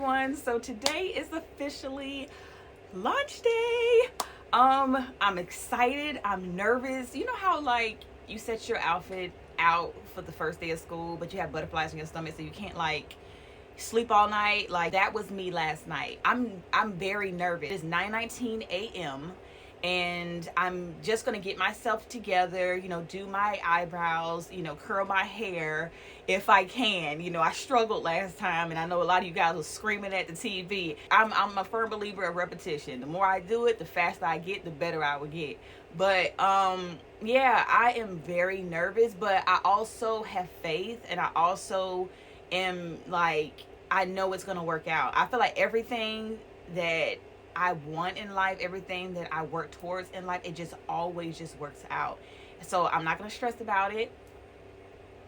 everyone. So today is officially launch day. I'm excited. I'm nervous. You know how like you set your outfit out for the first day of school, but you have butterflies in your stomach, so you can't like sleep all night. Like that was me last night. I'm very nervous. It's 9:19 a.m. and I'm just gonna get myself together, do my eyebrows, curl my hair if I can. I struggled last time, and I know a lot of you guys were screaming at the TV. I'm a firm believer of repetition. The more I do it, the faster I get, the better I will get. But yeah, I am very nervous, but I also have faith, and I also am like, I know it's gonna work out. I feel like everything that I want in life, everything that I work towards in life, it just always just works out. So I'm not gonna stress about it.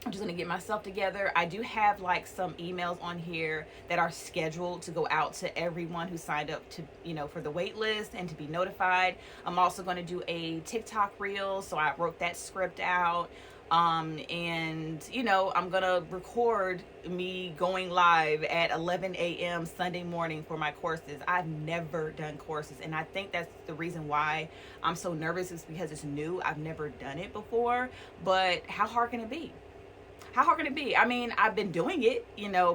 I'm just gonna get myself together. I do have like some emails on here that are scheduled to go out to everyone who signed up to, for the wait list and to be notified. I'm also gonna do a TikTok reel, so I wrote that script out. And I'm gonna record me going live at 11 a.m. Sunday morning for my courses. I've never done courses, and I think that's the reason why I'm so nervous, is because it's new. I've never done it before. But how hard can it be? How hard can it be? I mean, I've been doing it,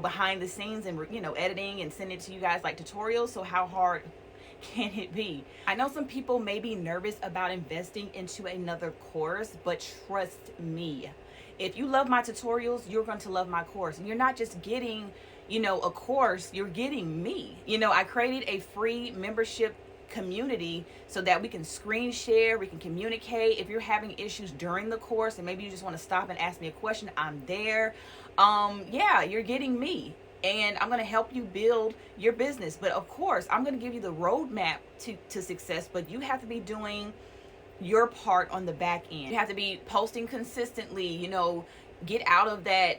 behind the scenes, and editing and sending it to you guys like tutorials. So how hard can it be? I know some people may be nervous about investing into another course, but trust me, if you love my tutorials, you're going to love my course. And you're not just getting, a course, you're getting me. I created a free membership community so that we can screen share, we can communicate. If you're having issues during the course and maybe you just want to stop and ask me a question, I'm there. Yeah, you're getting me, and I'm going to help you build your business. But of course, I'm going to give you the roadmap to success, but you have to be doing your part on the back end. You have to be posting consistently, get out of that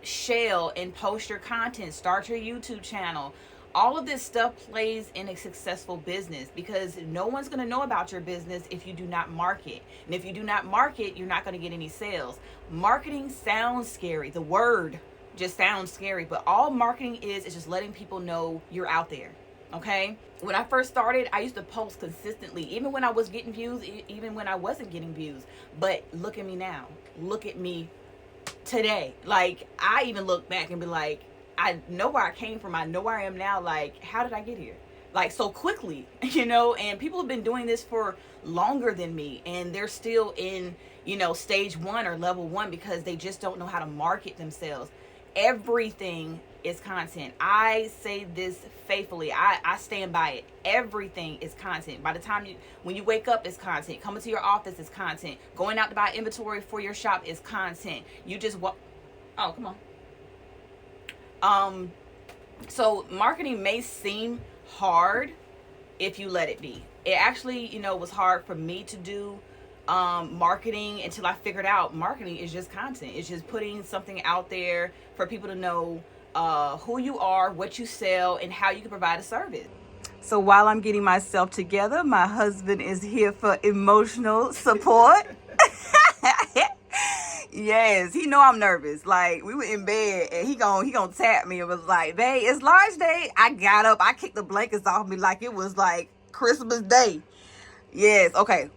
shell and post your content, start your YouTube channel. All of this stuff plays in a successful business, because no one's going to know about your business if you do not market. And if you do not market, you're not going to get any sales. Marketing sounds scary. The word just sounds scary, but all marketing is just letting people know you're out there. Okay? When I first started, I used to post consistently, even when I was getting views, even when I wasn't getting views. But look at me now. Look at me today. Like, I even look back and be like, I know where I came from. I know where I am now. Like, how did I get here? Like, so quickly, and people have been doing this for longer than me, and they're still in, stage 1 or level 1 because they just don't know how to market themselves. Everything is content. I say this faithfully. I stand by it. Everything is content. By the time when you wake up, it's content. Coming to your office is content. Going out to buy inventory for your shop is content. You just walk. Oh, come on. So marketing may seem hard if you let it be. It actually, was hard for me to do marketing until I figured out marketing is just content. It's just putting something out there for people to know who you are, what you sell, and how you can provide a service. So while I'm getting myself together, my husband is here for emotional support. Yes, he know I'm nervous. Like, we were in bed and he gonna tap me and was like, "Babe, it's launch day." I got up, I kicked the blankets off me like it was like Christmas Day. Yes, okay.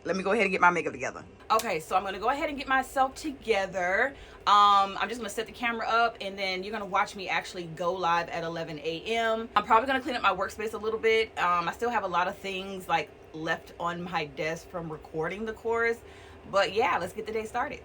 Let me go ahead and get my makeup together. Okay, so I'm gonna go ahead and get myself together. I'm just gonna set the camera up, and then you're gonna watch me actually go live at 11 a.m. I'm probably gonna clean up my workspace a little bit. I still have a lot of things like left on my desk from recording the course. But yeah, let's get the day started.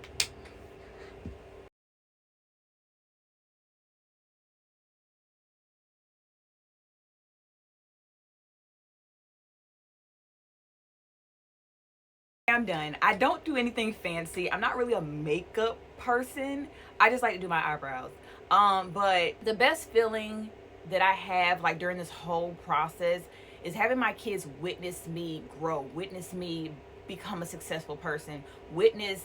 I'm done. I don't do anything fancy. I'm not really a makeup person. I just like to do my eyebrows. But the best feeling that I have like during this whole process is having my kids witness me grow, witness me become a successful person, witness,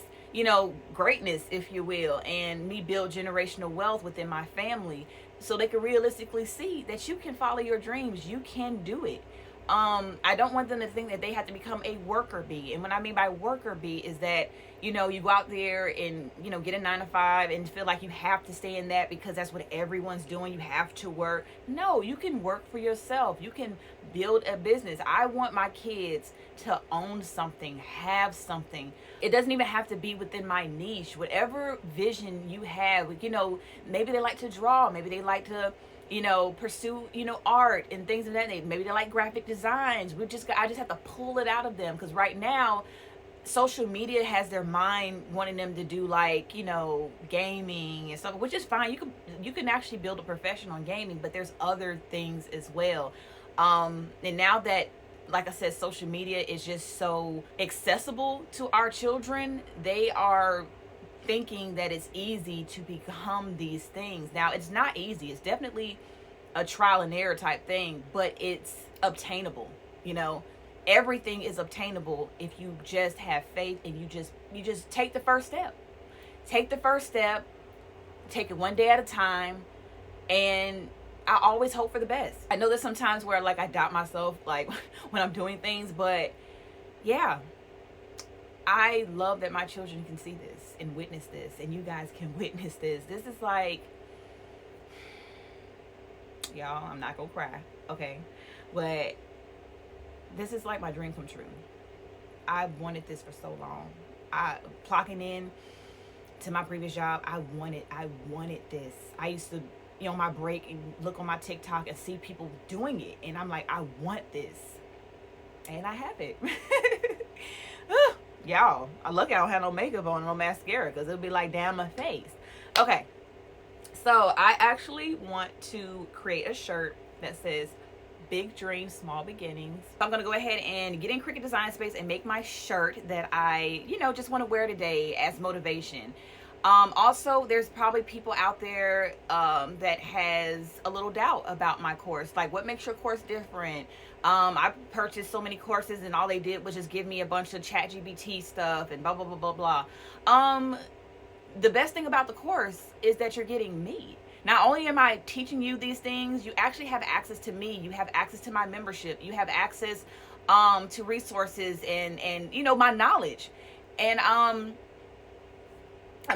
greatness, if you will, and me build generational wealth within my family, so they can realistically see that you can follow your dreams. You can do it. I don't want them to think that they have to become a worker bee. And what I mean by worker bee is that you know, you go out there and, you know, get a 9 to 5 and feel like you have to stay in that because that's what everyone's doing. You have to work. No, you can work for yourself. You can build a business. I want my kids to own something, have something. It doesn't even have to be within my niche. Whatever vision you have, you know, maybe they like to draw, maybe they like to, you know, pursue, you know, art and things of that nature. Maybe they like graphic designs. I just have to pull it out of them, because right now social media has their mind wanting them to do, like, you know, gaming and stuff, which is fine. You can actually build a profession on gaming, but there's other things as well. And now that, like I said, social media is just so accessible to our children, they are thinking that it's easy to become these things. Now, it's not easy. It's definitely a trial and error type thing, but it's obtainable. You know, everything is obtainable if you just have faith and you just take the first step. Take the first step. Take it one day at a time, and I always hope for the best. I know there's sometimes where, like, I doubt myself, like, when I'm doing things, but yeah, I love that my children can see this and witness this, and you guys can witness this. This is like, y'all, I'm not gonna cry, okay? But this is like my dream come true. I've wanted this for so long. Clocking in to my previous job, I wanted this. I used to, you know, my break and look on my TikTok and see people doing it, and I'm like, I want this, and I have it. Y'all, I look, I don't have no makeup on, no mascara, because it'll be like down my face. Okay, so I actually want to create a shirt that says big dreams, small beginnings. I'm gonna go ahead and get in Cricut Design Space and make my shirt that I, you know, just want to wear today as motivation. Also, there's probably people out there that has a little doubt about my course. Like, what makes your course different? I purchased so many courses and all they did was just give me a bunch of ChatGPT stuff and blah, blah, blah, blah, blah. The best thing about the course is that you're getting me. Not only am I teaching you these things, you actually have access to me. You have access to my membership. You have access to resources and you know, my knowledge. And I'm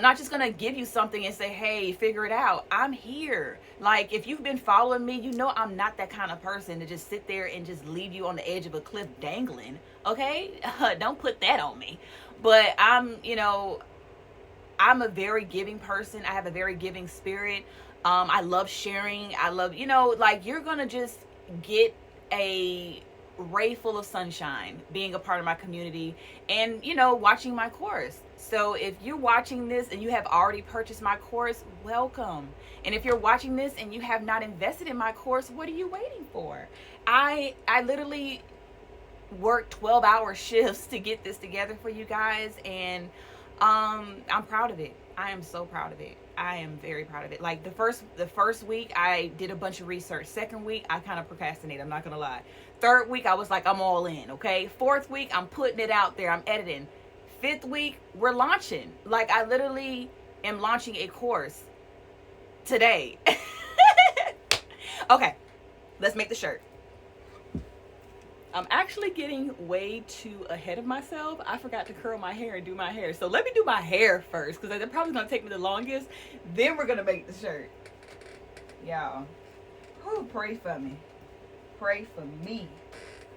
not just gonna give you something and say, hey, figure it out. I'm here. Like, if you've been following me, you know I'm not that kind of person to just sit there and just leave you on the edge of a cliff dangling, okay? Don't put that on me. But you know, I'm a very giving person. I have a very giving spirit. I love sharing. I love, you know, like, you're gonna just get a ray full of sunshine being a part of my community and, you know, watching my course. So if you're watching this and you have already purchased my course, welcome. And if you're watching this and you have not invested in my course, what are you waiting for? I literally worked 12-hour shifts to get this together for you guys, and I'm proud of it. I am so proud of it. I am very proud of it. Like, the first week I did a bunch of research. Second week I kind of procrastinated, I'm not gonna lie. Third week I was like, I'm all in, okay? Fourth week I'm putting it out there, I'm editing. Fifth week we're launching. Like, I literally am launching a course today. Okay, let's make the shirt. I'm actually getting way too ahead of myself. I forgot to curl my hair and do my hair. So let me do my hair first, because it's probably going to take me the longest. Then we're going to make the shirt. Y'all, pray for me. Pray for me.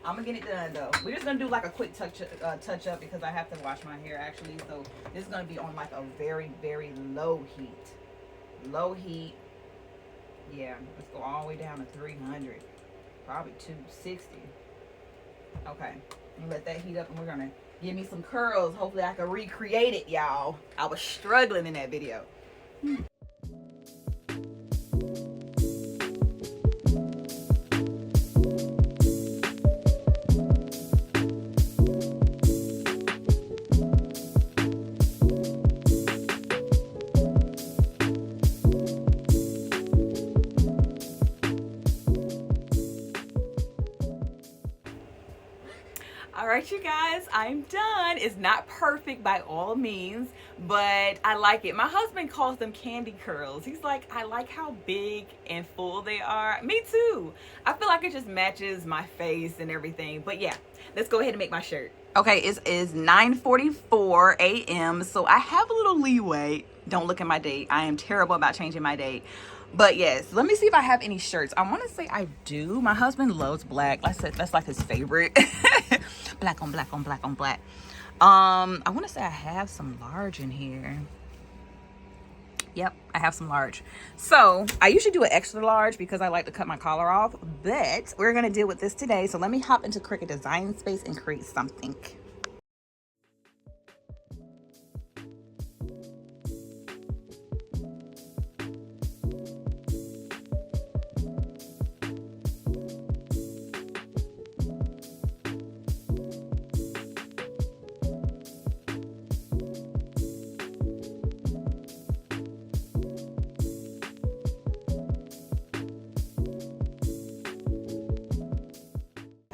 I'm going to get it done, though. We're just going to do like a quick touch up because I have to wash my hair, actually. So this is going to be on like a very, very low heat. Low heat. Yeah, let's go all the way down to 300. Probably 260. Okay, let that heat up, and we're gonna give me some curls. Hopefully I can recreate it, y'all. I was struggling in that video. All right, you guys, I'm done. It's not perfect by all means, but I like it. My husband calls them candy curls. He's like, I like how big and full they are. Me too. I feel like it just matches my face and everything. But yeah, let's go ahead and make my shirt. Okay, it is 9:44 a.m. So I have a little leeway. Don't look at my date. I am terrible about changing my date. But yes, let me see if I have any shirts. I want to say I do. My husband loves black. That's like his favorite. Black on black on black on black. I want to say I have some large in here. Yep, I have some large. So I usually do an extra large because I like to cut my collar off, but we're gonna deal with this today. So let me hop into Cricut Design Space and create something.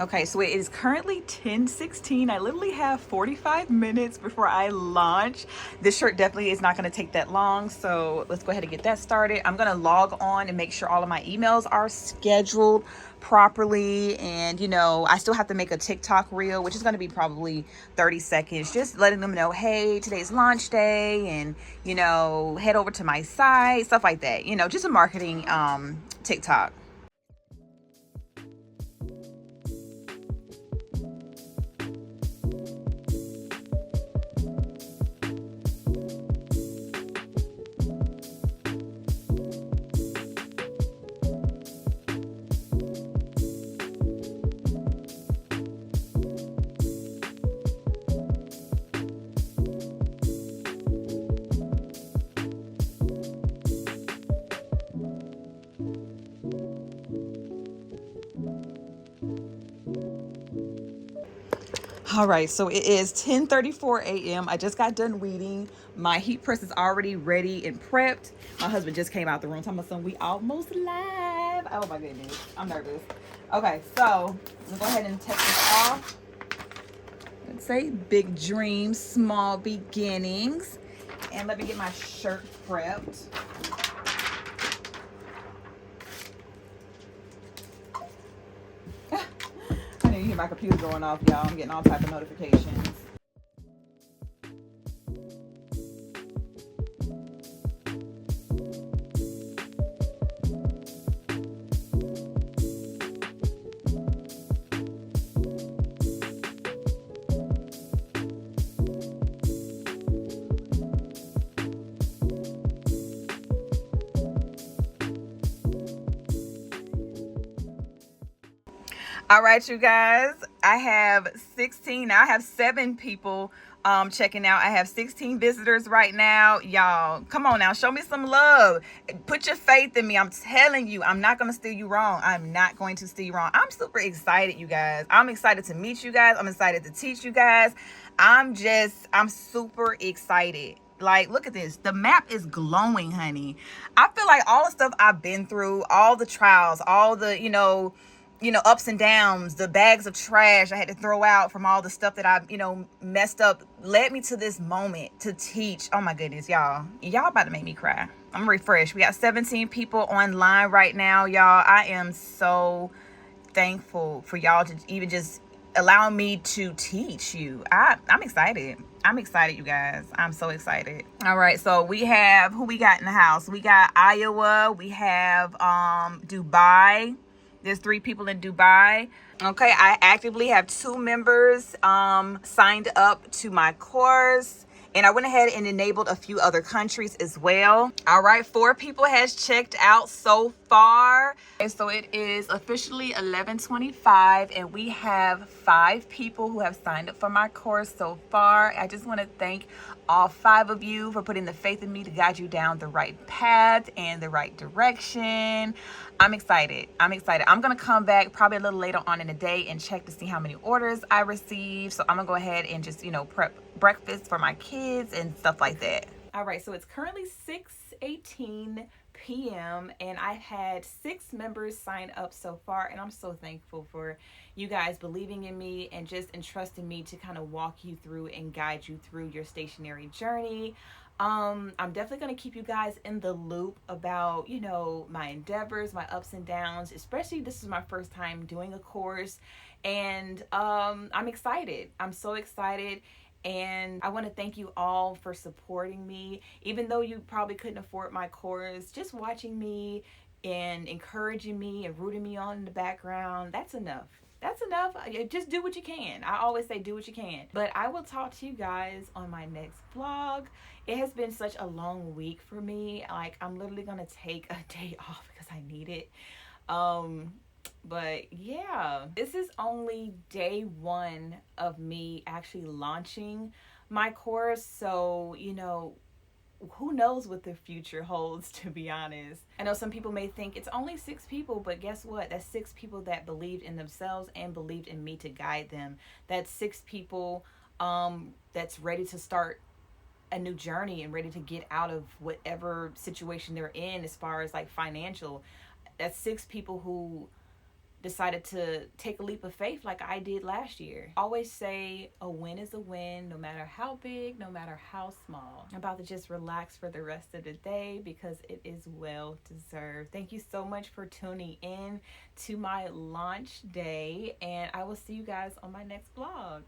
Okay, so it is currently 10:16. I literally have 45 minutes before I launch. This shirt definitely is not going to take that long, so let's go ahead and get that started. I'm going to log on and make sure all of my emails are scheduled properly, and you know, I still have to make a TikTok reel, which is going to be probably 30 seconds, just letting them know, hey, today's launch day, and you know, head over to my site, stuff like that. You know, just a marketing TikTok. All right, so it is 10:34 a.m. I just got done weeding. My heat press is already ready and prepped. My husband just came out the room. Talking about something, we almost live. Oh my goodness, I'm nervous. Okay, so I'm gonna go ahead and take this off. Let's say big dreams, small beginnings. And let me get my shirt prepped. I didn't hear my computer going off, y'all. I'm getting all type of notifications. All right, you guys, I have 16. Now I have 7 people checking out. I have 16 visitors right now. Y'all, come on now, show me some love. Put your faith in me. I'm telling you, I'm not going to steer you wrong. I'm not going to steer you wrong. I'm super excited, you guys. I'm excited to meet you guys. I'm excited to teach you guys. I'm super excited. Like, look at this. The map is glowing, honey. I feel like all the stuff I've been through, all the trials, all the, ups and downs, the bags of trash I had to throw out from all the stuff that I, messed up, led me to this moment to teach. Oh my goodness, y'all about to make me cry. I'm refreshed. We got 17 people online right now, y'all. I am so thankful for y'all to even just allow me to teach you. I'm excited. I'm excited, you guys. I'm so excited. All right, so we have, who we got in the house? We got Iowa. We have Dubai. There's 3 people in Dubai. Okay, I actively have 2 members signed up to my course. And I went ahead and enabled a few other countries as well. All right, 4 people has checked out so far. And so it is officially 11:25 and we have 5 people who have signed up for my course so far. I just want to thank all 5 of you for putting the faith in me to guide you down the right path and the right direction. I'm excited. I'm going to come back probably a little later on in the day and check to see how many orders I received. So I'm going to go ahead and just, prep breakfast for my kids and stuff like that. All right, so it's currently 6:18 p.m. and I've had 6 members sign up so far, and I'm so thankful for you guys believing in me and just entrusting me to kind of walk you through and guide you through your stationery journey. I'm definitely going to keep you guys in the loop about, my endeavors, my ups and downs, especially this is my first time doing a course. And I'm excited. I'm so excited. And I want to thank you all for supporting me. Even though you probably couldn't afford my course, just watching me and encouraging me and rooting me on in the background, that's enough. That's enough. Just do what you can. I always say do what you can. But I will talk to you guys on my next vlog. It has been such a long week for me. Like, I'm literally going to take a day off because I need it. But yeah, this is only day 1 of me actually launching my course. So, who knows what the future holds, to be honest. I know some people may think it's only 6 people, but guess what? That's 6 people that believed in themselves and believed in me to guide them. That's 6 people that's ready to start a new journey and ready to get out of whatever situation they're in as far as like financial. That's 6 people who decided to take a leap of faith like I did last year. I always say a win is a win, no matter how big, no matter how small. I'm about to just relax for the rest of the day because it is well deserved. Thank you so much for tuning in to my launch day, and I will see you guys on my next vlog.